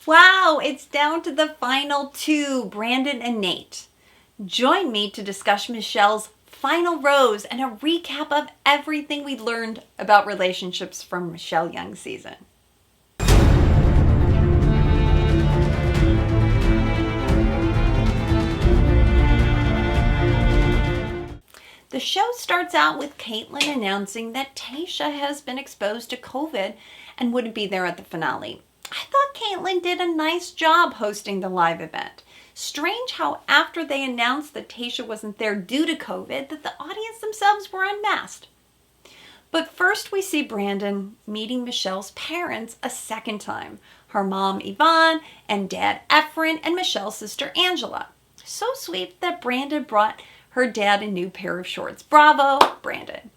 Wow, it's down to the final two, Brandon and Nayte. Join me to discuss Michelle's final rose and a recap of everything we learned about relationships from Michelle Young's season. The show starts out with Caitlin announcing that Tayshia has been exposed to COVID and wouldn't be there at the finale. I thought Caitlin did a nice job hosting the live event. Strange how after they announced that Tayshia wasn't there due to COVID, that the audience themselves were unmasked. But first we see Brandon meeting Michelle's parents a second time. Her mom Yvonne and dad Efren and Michelle's sister Angela. So sweet that Brandon brought her dad a new pair of shorts. Bravo, Brandon.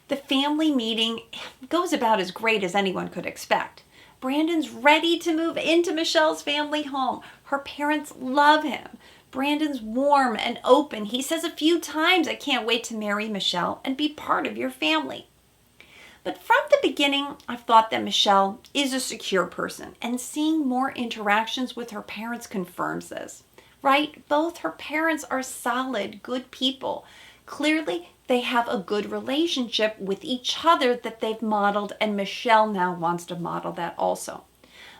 The family meeting goes about as great as anyone could expect. Brandon's ready to move into Michelle's family home. Her parents love him. Brandon's warm and open. He says a few times, "I can't wait to marry Michelle and be part of your family." But from the beginning, I've thought that Michelle is a secure person, and seeing more interactions with her parents confirms this. Right? Both her parents are solid, good people. Clearly, they have a good relationship with each other that they've modeled, and Michelle now wants to model that also.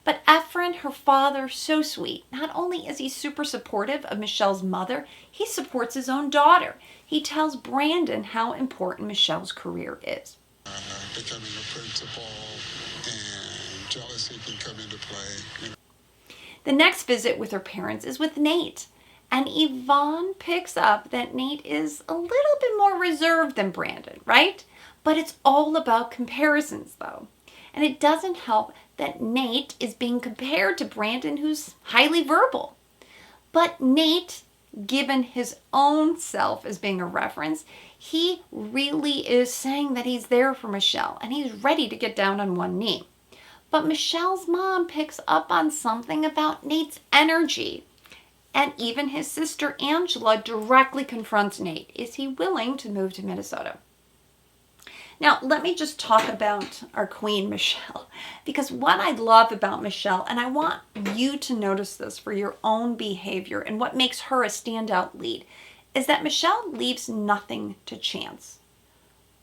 But Efren, her father, so sweet. Not only is he super supportive of Michelle's mother, he supports his own daughter. He tells Brandon how important Michelle's career is. Becoming a principal and jealousy can come into play. The next visit with her parents is with Nayte. And Yvonne picks up that Nayte is a little bit more reserved than Brandon, right? But it's all about comparisons, though. And it doesn't help that Nayte is being compared to Brandon, who's highly verbal. But Nayte, given his own self as being a reference, he really is saying that he's there for Michelle and he's ready to get down on one knee. But Michelle's mom picks up on something about Nayte's energy. And even his sister Angela directly confronts Nayte. Is he willing to move to Minnesota? Now, let me just talk about our queen, Michelle. Because what I love about Michelle, and I want you to notice this for your own behavior and what makes her a standout lead, is that Michelle leaves nothing to chance.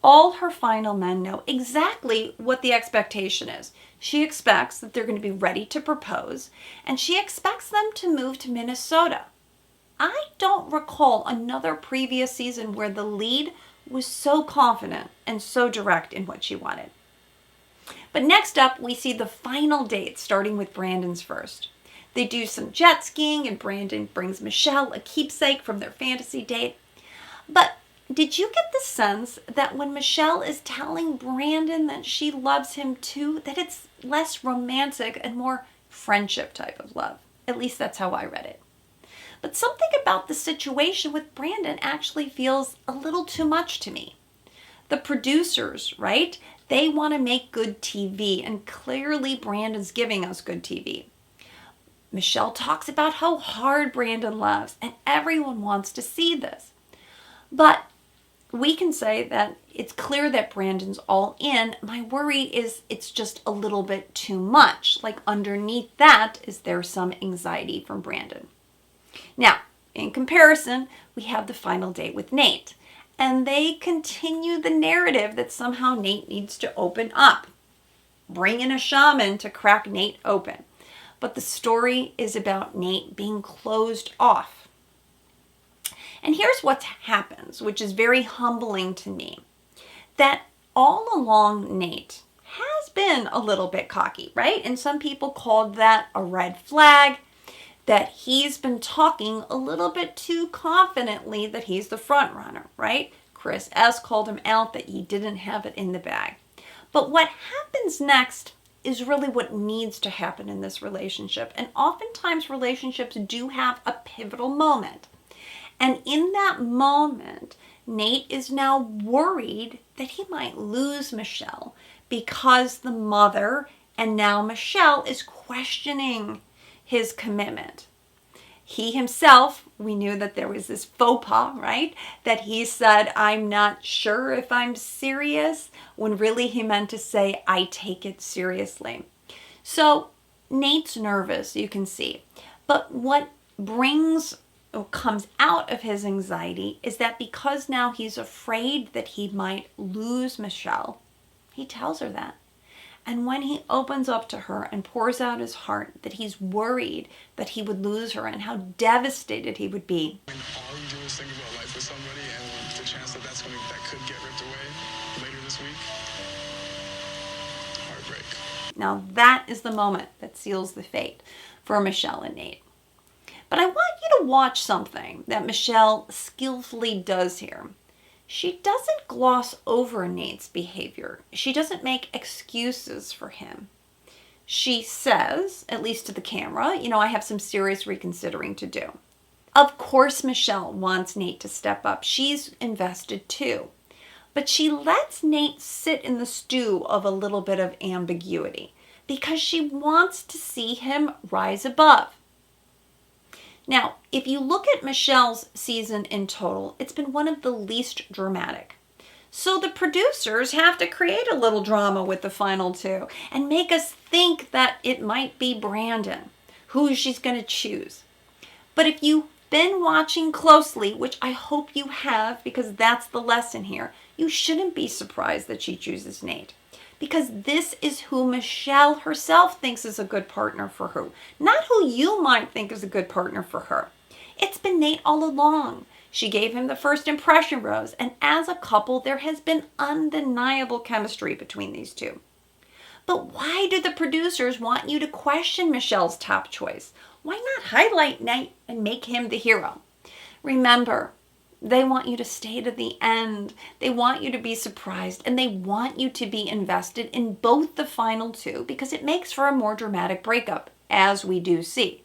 All her final men know exactly what the expectation is. She expects that they're going to be ready to propose, and she expects them to move to Minnesota. I don't recall another previous season where the lead was so confident and so direct in what she wanted. But next up, we see the final date, starting with Brandon's first. They do some jet skiing, and Brandon brings Michelle a keepsake from their fantasy date. But did you get the sense that when Michelle is telling Brandon that she loves him too, that it's less romantic and more friendship type of love? At least that's how I read it. But something about the situation with Brandon actually feels a little too much to me. The producers, right? They want to make good TV, and clearly Brandon's giving us good TV. Michelle talks about how hard Brandon loves, and everyone wants to see this. But we can say that it's clear that Brandon's all in. My worry is it's just a little bit too much. Like underneath that, is there some anxiety from Brandon? Now, in comparison, we have the final date with Nayte. And they continue the narrative that somehow Nayte needs to open up. Bring in a shaman to crack Nayte open. But the story is about Nayte being closed off. And here's what happens, which is very humbling to me. That all along Nayte has been a little bit cocky, right? And some people called that a red flag, that he's been talking a little bit too confidently that he's the front runner, right? Chris S. called him out that he didn't have it in the bag. But what happens next is really what needs to happen in this relationship. And oftentimes relationships do have a pivotal moment. And in that moment, Nayte is now worried that he might lose Michelle because the mother and now Michelle is questioning his commitment. He himself, we knew that there was this faux pas, right? That he said, "I'm not sure if I'm serious," when really he meant to say, "I take it seriously." So Nate's nervous, you can see. But what comes out of his anxiety is that because now he's afraid that he might lose Michelle, he tells her that. And when he opens up to her and pours out his heart, that he's worried that he would lose her and how devastated he would be. When all you do is think about life with somebody and the chance that that could get ripped away later this week, heartbreak. Now that is the moment that seals the fate for Michelle and Nate. But I want you to watch something that Michelle skillfully does here. She doesn't gloss over Nate's behavior. She doesn't make excuses for him. She says, at least to the camera, I have some serious reconsidering to do. Of course, Michelle wants Nate to step up. She's invested too. But she lets Nate sit in the stew of a little bit of ambiguity because she wants to see him rise above. Now, if you look at Michelle's season in total, it's been one of the least dramatic. So the producers have to create a little drama with the final two and make us think that it might be Brandon, who she's going to choose. But if you've been watching closely, which I hope you have because that's the lesson here, you shouldn't be surprised that she chooses Nate. Because this is who Michelle herself thinks is a good partner for her, not who you might think is a good partner for her. It's been Nate all along. She gave him the first impression rose, and as a couple, there has been undeniable chemistry between these two. But why do the producers want you to question Michelle's top choice? Why not highlight Nate and make him the hero? Remember, they want you to stay to the end. They want you to be surprised, and they want you to be invested in both the final two because it makes for a more dramatic breakup, as we do see.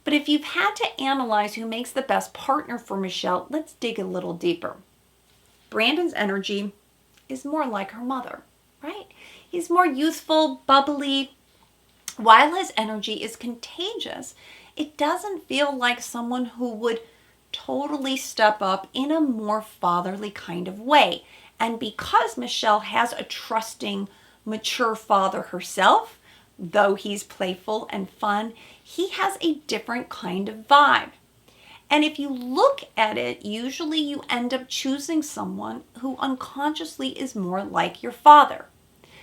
But if you've had to analyze who makes the best partner for Michelle, let's dig a little deeper. Brandon's energy is more like her mother, right? He's more youthful, bubbly. While his energy is contagious, it doesn't feel like someone who would totally step up in a more fatherly kind of way. And because Michelle has a trusting, mature father herself, though he's playful and fun, he has a different kind of vibe. And if you look at it, usually you end up choosing someone who unconsciously is more like your father.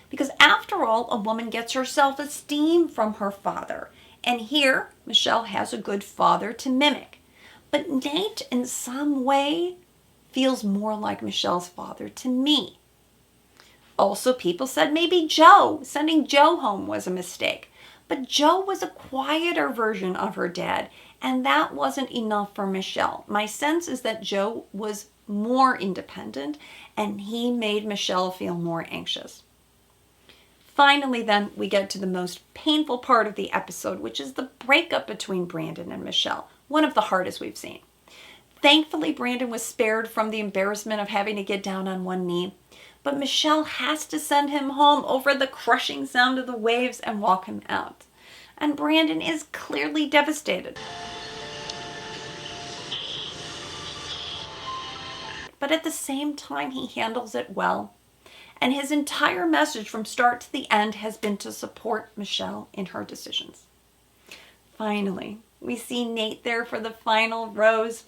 Because after all, a woman gets her self-esteem from her father. And here, Michelle has a good father to mimic. But Nate, in some way, feels more like Michelle's father to me. Also, people said maybe sending Joe home was a mistake. But Joe was a quieter version of her dad, and that wasn't enough for Michelle. My sense is that Joe was more independent, and he made Michelle feel more anxious. Finally, then, we get to the most painful part of the episode, which is the breakup between Brandon and Michelle, one of the hardest we've seen. Thankfully, Brandon was spared from the embarrassment of having to get down on one knee, but Michelle has to send him home over the crushing sound of the waves and walk him out. And Brandon is clearly devastated. But at the same time, he handles it well. And his entire message from start to the end has been to support Michelle in her decisions. Finally, we see Nate there for the final rose,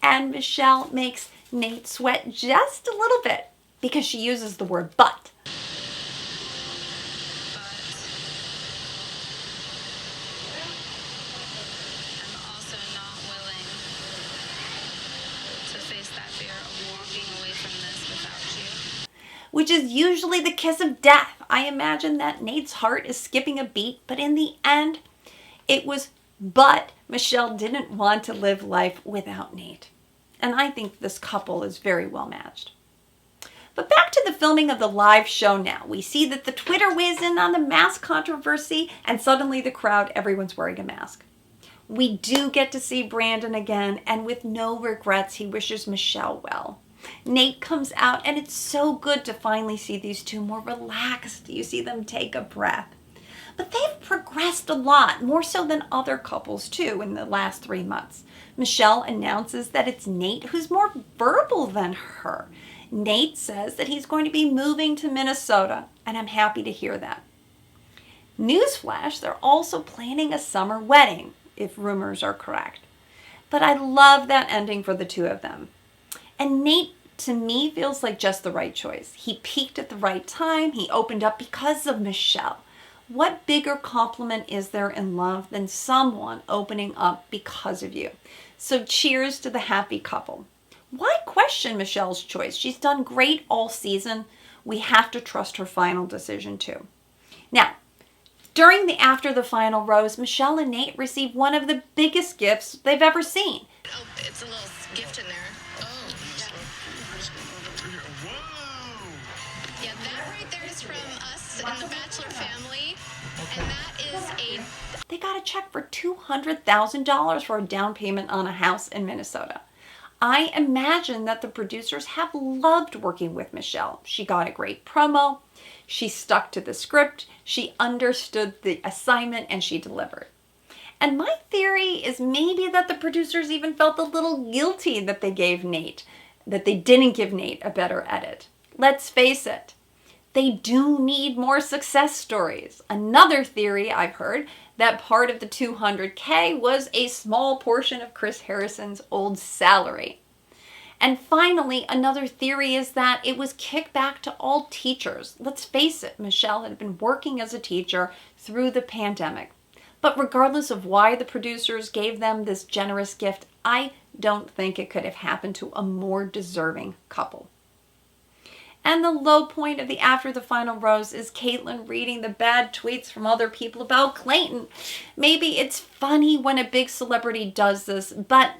and Michelle makes Nate sweat just a little bit because she uses the word but. I'm also not willing to face that fear of walking away from this without you. Which is usually the kiss of death. I imagine that Nate's heart is skipping a beat, but in the end, it was but Michelle didn't want to live life without Nate. And I think this couple is very well matched. But back to the filming of the live show now. We see that the Twitter weighs in on the mask controversy, and suddenly the crowd, everyone's wearing a mask. We do get to see Brandon again, and with no regrets, he wishes Michelle well. Nate comes out, and it's so good to finally see these two more relaxed. You see them take a breath. But they've progressed a lot, more so than other couples too, in the last 3 months. Michelle announces that it's Nate who's more verbal than her. Nate says that he's going to be moving to Minnesota, and I'm happy to hear that. Newsflash, they're also planning a summer wedding, if rumors are correct. But I love that ending for the two of them. And Nate, to me, feels like just the right choice. He peaked at the right time. He opened up because of Michelle. What bigger compliment is there in love than someone opening up because of you? So cheers to the happy couple. Why question Michelle's choice? She's done great all season. We have to trust her final decision too. Now, during the after the final rose, Michelle and Nate received one of the biggest gifts they've ever seen. Oh, it's a little gift in there. Oh, yeah, that right there is from us in the Bachelor family, and that is They got a check for $200,000 for a down payment on a house in Minnesota. I imagine that the producers have loved working with Michelle. She got a great promo. She stuck to the script. She understood the assignment and she delivered. And my theory is maybe that the producers even felt a little guilty that they didn't give Nate a better edit. Let's face it, they do need more success stories. Another theory I've heard that part of the $200K was a small portion of Chris Harrison's old salary. And finally, another theory is that it was kicked back to all teachers. Let's face it, Michelle had been working as a teacher through the pandemic. But regardless of why the producers gave them this generous gift, I don't think it could have happened to a more deserving couple. And the low point of the after the final rose is Caitlyn reading the bad tweets from other people about Clayton. Maybe it's funny when a big celebrity does this, but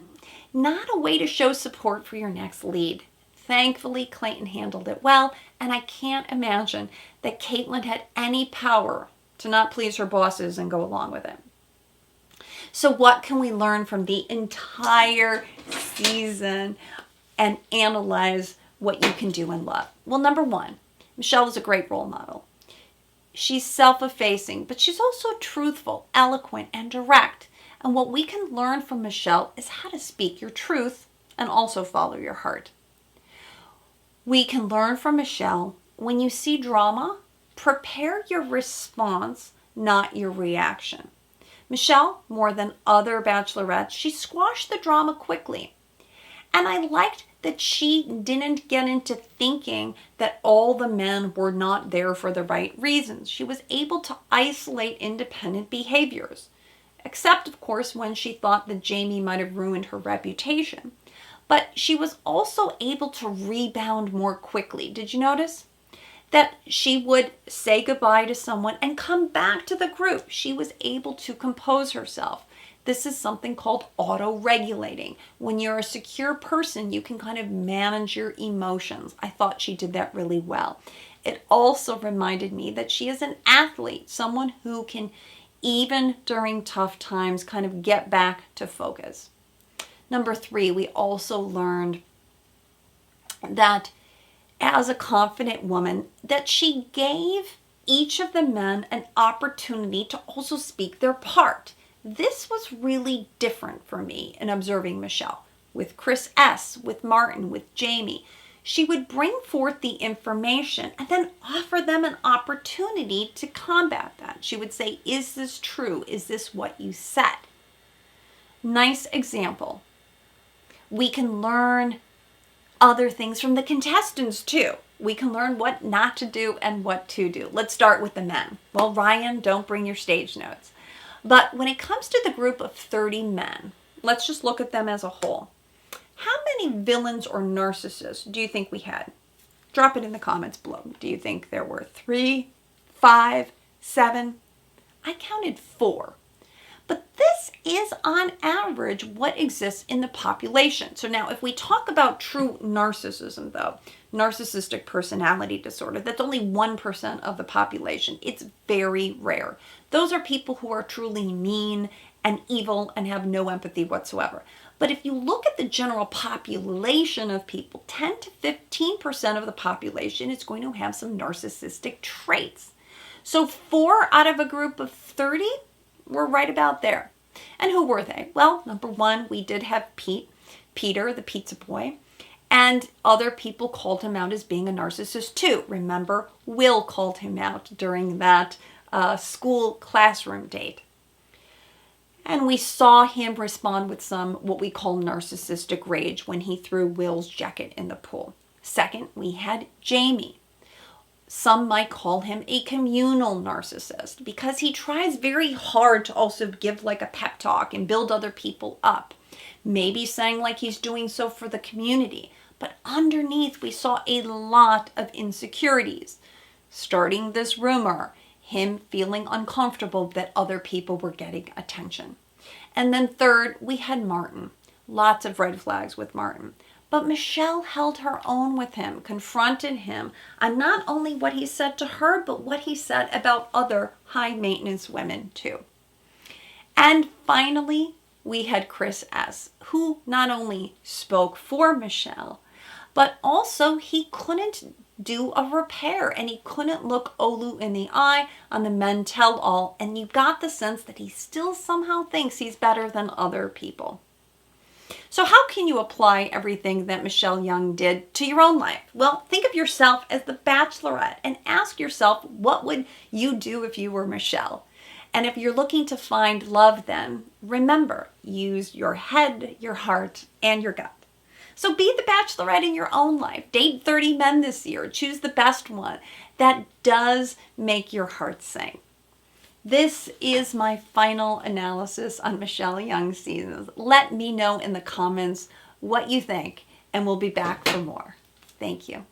not a way to show support for your next lead. Thankfully, Clayton handled it well, and I can't imagine that Caitlyn had any power to not please her bosses and go along with it. So what can we learn from the entire season and analyze what you can do in love? Well, number one, Michelle is a great role model. She's self-effacing, but she's also truthful, eloquent, and direct. And what we can learn from Michelle is how to speak your truth and also follow your heart. We can learn from Michelle, when you see drama, prepare your response, not your reaction. Michelle, more than other bachelorettes, she squashed the drama quickly. And I liked that she didn't get into thinking that all the men were not there for the right reasons. She was able to isolate independent behaviors, except, of course, when she thought that Jamie might have ruined her reputation. But she was also able to rebound more quickly. Did you notice? That she would say goodbye to someone and come back to the group. She was able to compose herself. This is something called auto-regulating. When you're a secure person, you can kind of manage your emotions. I thought she did that really well. It also reminded me that she is an athlete, someone who can, even during tough times, kind of get back to focus. Number three, we also learned that as a confident woman, that she gave each of the men an opportunity to also speak their part. This was really different for me in observing Michelle. With Chris S., with Martin, with Jamie, she would bring forth the information and then offer them an opportunity to combat that. She would say, is this true? Is this what you said? Nice example. We can learn other things from the contestants too. We can learn what not to do and what to do. Let's start with the men. Well, Ryan, don't bring your stage notes. But when it comes to the group of 30 men, let's just look at them as a whole. How many villains or narcissists do you think we had? Drop it in the comments below. Do you think there were 3, 5, 7? I counted 4. But this is on average what exists in the population. So now if we talk about true narcissism though, narcissistic personality disorder, that's only 1% of the population. It's very rare. Those are people who are truly mean and evil and have no empathy whatsoever. But if you look at the general population of people, 10 to 15% of the population is going to have some narcissistic traits. So 4 out of a group of 30, we're right about there. And who were they? Well, number one, we did have Peter, the pizza boy, and other people called him out as being a narcissist too. Remember, Will called him out during that a school classroom date. And we saw him respond with some what we call narcissistic rage when he threw Will's jacket in the pool. Second, we had Jamie. Some might call him a communal narcissist because he tries very hard to also give like a pep talk and build other people up. Maybe saying like he's doing so for the community, but underneath we saw a lot of insecurities. Starting this rumor, him feeling uncomfortable that other people were getting attention. And then third, we had Martin. Lots of red flags with Martin. But Michelle held her own with him, confronted him on not only what he said to her, but what he said about other high-maintenance women too. And finally, we had Chris S., who not only spoke for Michelle, but also he couldn't do a repair and he couldn't look Olu in the eye on the men tell all, and you got the sense that he still somehow thinks he's better than other people. So how can you apply everything that Michelle Young did to your own life? Well, think of yourself as the bachelorette and ask yourself, what would you do if you were Michelle? And if you're looking to find love, then remember, use your head, your heart, and your gut. So be the bachelorette in your own life. Date 30 men this year. Choose the best one that does make your heart sing. This is my final analysis on Michelle Young's seasons. Let me know in the comments what you think, and we'll be back for more. Thank you.